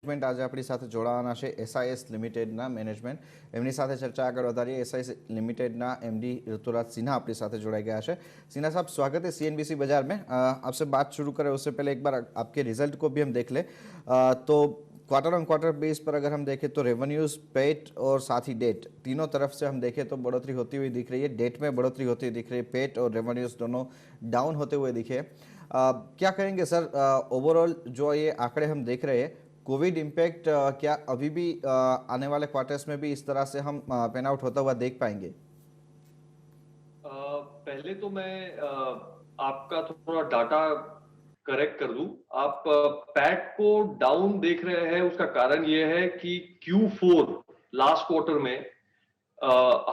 आज अपनी साथ जोड़वाना है एसआईएस लिमिटेडना मैनेजमेंट एमनी साथे चर्चा आगे वधारीए। एसआईएस लिमिटेडना एमडी ऋतुराज सिन्हा अपनी साथ जोड़ाई गया है। सिन्हा साहब, स्वागत है सीएनबीसी बाजार में। आपसे बात शुरू करें उससे पहले एक बार आपके रिजल्ट को भी हम देख ले। तो क्वार्टर ऑन क्वार्टर बेस पर अगर हम देखें तो रेवेन्यूज, पेट और साथ ही डेट तीनों तरफ से हम देखें तो बढ़ोतरी होती हुई दिख रही है। डेट में बढ़ोतरी होती हुई दिख रही है, पेट और रेवेन्यूज दोनों डाउन होते हुए दिखे। क्या कहेंगे सर, ओवरऑल जो ये आंकड़े हम देख रहे हैं, कोविड इम्पैक्ट क्या अभी भी आने वाले क्वार्टर्स में भी इस तरह से हम पेन आउट होता हुआ देख पाएंगे? पहले तो मैं आपका थोड़ा डाटा करेक्ट कर दूं। आप पैट को डाउन देख रहे हैं, उसका कारण यह है कि Q4 लास्ट क्वार्टर में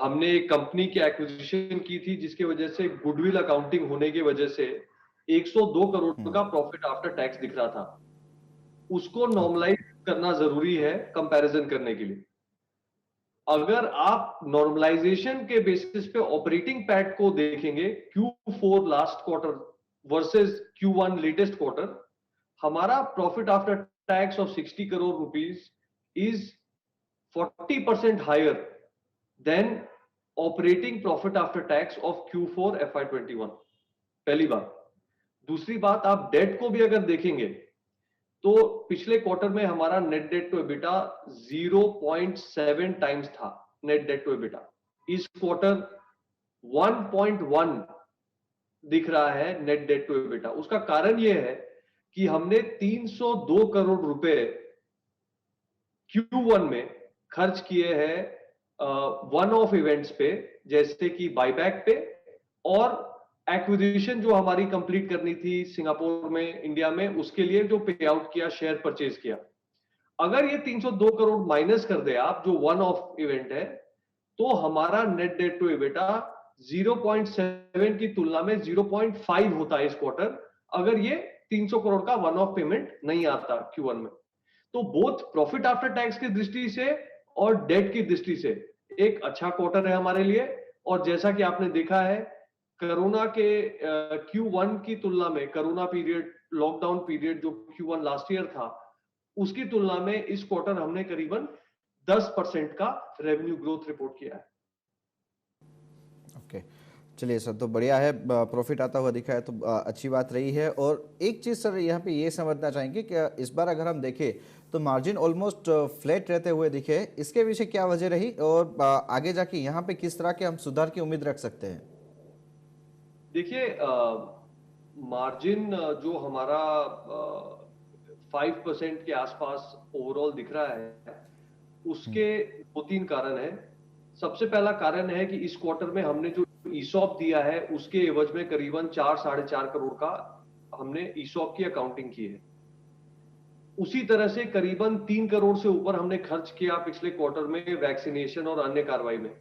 हमने एक कंपनी की एक्विजिशन की थी, जिसकी वजह से गुडविल अकाउंटिंग होने की वजह से 102 करोड़ का प्रॉफिट आफ्टर टैक्स दिख रहा था। उसको ओके। नॉर्मलाइज करना जरूरी है कंपैरिजन करने के लिए। अगर आप नॉर्मलाइजेशन के बेसिस पे ऑपरेटिंग पैट को देखेंगे Q4 last quarter versus Q1 latest quarter, हमारा profit after tax of 60 crore rupees is 40% higher than operating profit after tax of Q4 FY21। पहली बात। दूसरी बात, आप डेट को भी अगर देखेंगे तो पिछले क्वार्टर में हमारा net debt to EBITDA 0.7 times था। नेट डेट टू एबिटा इस क्वार्टर 1.1 दिख रहा है नेट डेट टू एबिटा। उसका कारण यह है कि हमने 302 करोड़ रुपए Q1 में खर्च किए हैं वन ऑफ इवेंट्स पे, जैसे कि बायबैक पे और एक्विजिशन जो हमारी कंप्लीट करनी थी सिंगापुर में, इंडिया में, उसके लिए जो पे आउट किया, शेयर परचेज किया। अगर ये 302 करोड़ माइनस कर दे आप, जो वन ऑफ इवेंट है, तो हमारा नेट डेट टू एबिटा 0.7 की तुलना में 0.5 होता है इस क्वार्टर, अगर ये 300 करोड़ का वन ऑफ पेमेंट नहीं आता Q1 में। तो बोथ प्रॉफिट आफ्टर टैक्स की दृष्टि से और डेट की दृष्टि से एक अच्छा क्वार्टर है हमारे लिए। और जैसा कि आपने देखा है, कोरोना के Q1 की तुलना में, कोरोना पीरियड, लॉकडाउन पीरियड जो Q1 लास्ट ईयर था, उसकी तुलना में इस क्वार्टर हमने करीबन 10% का रेवेन्यू ग्रोथ रिपोर्ट किया है। ओके, चलिए सर, तो बढ़िया है, प्रॉफिट आता हुआ दिखा है तो अच्छी बात रही है। और एक चीज़ सर यहाँ पे ये समझना चाहेंगे कि इस बार अगर हम देखें तो मार्जिन ऑलमोस्ट फ्लैट रहते हुए दिखे, इसके पीछे क्या वजह रही और आगे जाके यहाँ पे किस तरह के हम सुधार की उम्मीद रख सकते हैं? देखिए, मार्जिन जो हमारा 5% के आसपास ओवरऑल दिख रहा है, उसके दो तीन कारण है। सबसे पहला कारण है कि इस क्वार्टर में हमने जो ईसॉप दिया है, उसके एवज में करीबन 4-4.5 करोड़ का हमने ईसॉप की अकाउंटिंग की है। उसी तरह से करीबन 3 करोड़ से ऊपर हमने खर्च किया पिछले क्वार्टर में वैक्सीनेशन और अन्य कार्रवाई में।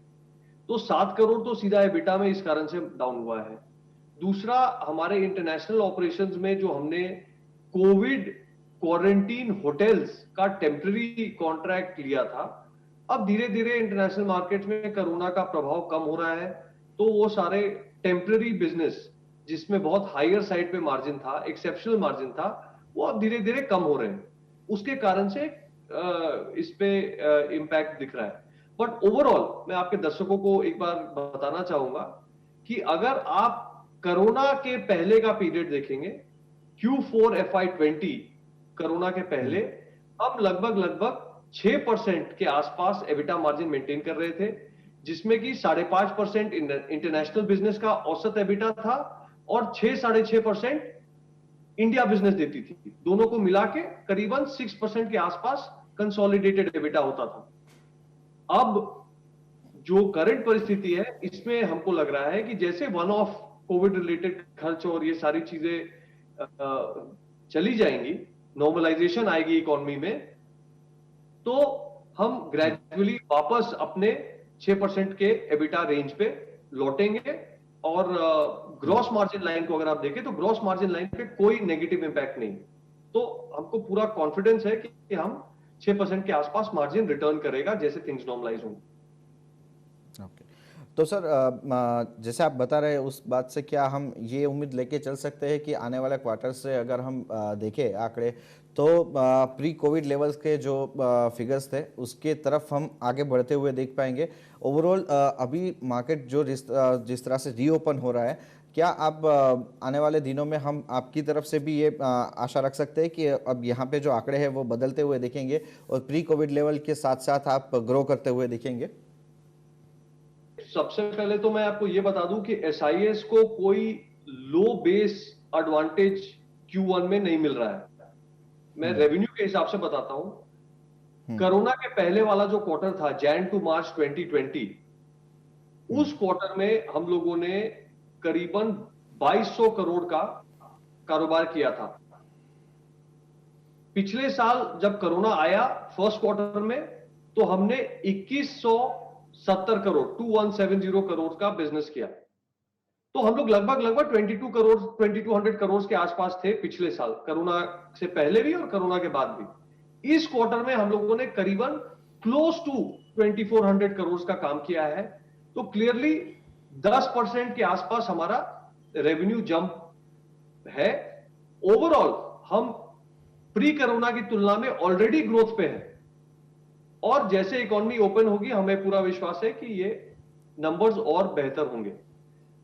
तो 7 करोड़ तो सीधा एबिटा में इस कारण से डाउन हुआ है। दूसरा, हमारे इंटरनेशनल ऑपरेशंस में जो हमने कोविड क्वारंटीन होटल्स का टेम्पररी कॉन्ट्रैक्ट लिया था, अब धीरे धीरे इंटरनेशनल मार्केट में कोरोना का प्रभाव कम हो रहा है, तो वो सारे टेम्पररी बिजनेस जिसमें बहुत हायर साइड पे मार्जिन था, एक्सेप्शनल मार्जिन था, वो अब धीरे धीरे कम हो रहे हैं। उसके कारण से इस पे इम्पैक्ट दिख रहा है। बट ओवरऑल मैं आपके दर्शकों को एक बार बताना चाहूंगा कि अगर आप कोरोना के पहले का पीरियड देखेंगे, Q4 FY20, कोरोना के पहले हम लगभग 6% के आसपास एबिटा मार्जिन मेंटेन कर रहे थे, जिसमें कि 5.5% इंटरनेशनल बिजनेस का औसत एबिटा था और 6-6.5% इंडिया बिजनेस देती थी। दोनों को मिला के करीबन 6% के आसपास कंसोलिडेटेड एबिटा होता था। अब जो करंट परिस्थिति है, इसमें हमको लग रहा है कि जैसे वन ऑफ कोविड रिलेटेड खर्च और ये सारी चीजें चली जाएंगी, नॉर्मलाइजेशन आएगी इकोनॉमी में, तो हम ग्रेजुअली वापस अपने 6% के एबिटा रेंज पे लौटेंगे। और ग्रॉस मार्जिन लाइन को अगर आप देखें तो ग्रॉस मार्जिन लाइन पे कोई नेगेटिव इंपैक्ट नहीं। तो हमको पूरा कॉन्फिडेंस है कि हम 6% के आसपास मार्जिन रिटर्न करेगा जैसे थिंग्स नॉर्मलाइज होंगे। ओके, तो सर जैसे आप बता रहे हैं उस बात से क्या हम ये उम्मीद लेके चल सकते हैं कि आने वाले क्वार्टर से अगर हम देखें आंकड़े तो प्री कोविड लेवल्स के जो फिगर्स थे उसके तरफ हम आगे बढ़ते हुए देख पाएंगे। ओवरऑल अभी मार्केट जो जिस तरह से रीओपन हो रहा है, क्या आप आने वाले दिनों में हम आपकी तरफ से भी ये आशा रख सकते हैं कि अब यहाँ पे जो आंकड़े हैं वो बदलते हुए दिखेंगे और प्री कोविड लेवल के साथ साथ आप ग्रो करते हुए दिखेंगे? सबसे पहले तो मैं आपको ये बता दूं कि एसआईएस को कोई लो बेस एडवांटेज Q1 में नहीं मिल रहा है। मैं रेवेन्यू के हिसाब से बताता हूं। कोरोना के पहले वाला जो क्वार्टर था, जैन टू मार्च 2020, उस क्वार्टर में हम लोगों ने करीबन 2200 करोड़ का कारोबार किया था। पिछले साल जब कोरोना आया फर्स्ट क्वार्टर में, तो हमने 2170 करोड़ 2170 करोड़ का बिजनेस किया। तो हम लोग लगभग 2200 करोड़ के आसपास थे पिछले साल, कोरोना से पहले भी और कोरोना के बाद भी। इस क्वार्टर में हम लोगों ने करीबन क्लोज टू 2400 करोड़ का काम किया है। तो क्लियरली 10% के आसपास हमारा रेवेन्यू जंप है। ओवरऑल हम प्री कोरोना की तुलना में ऑलरेडी ग्रोथ पे है, और जैसे इकोनॉमी ओपन होगी हमें पूरा विश्वास है कि ये नंबर्स और बेहतर होंगे।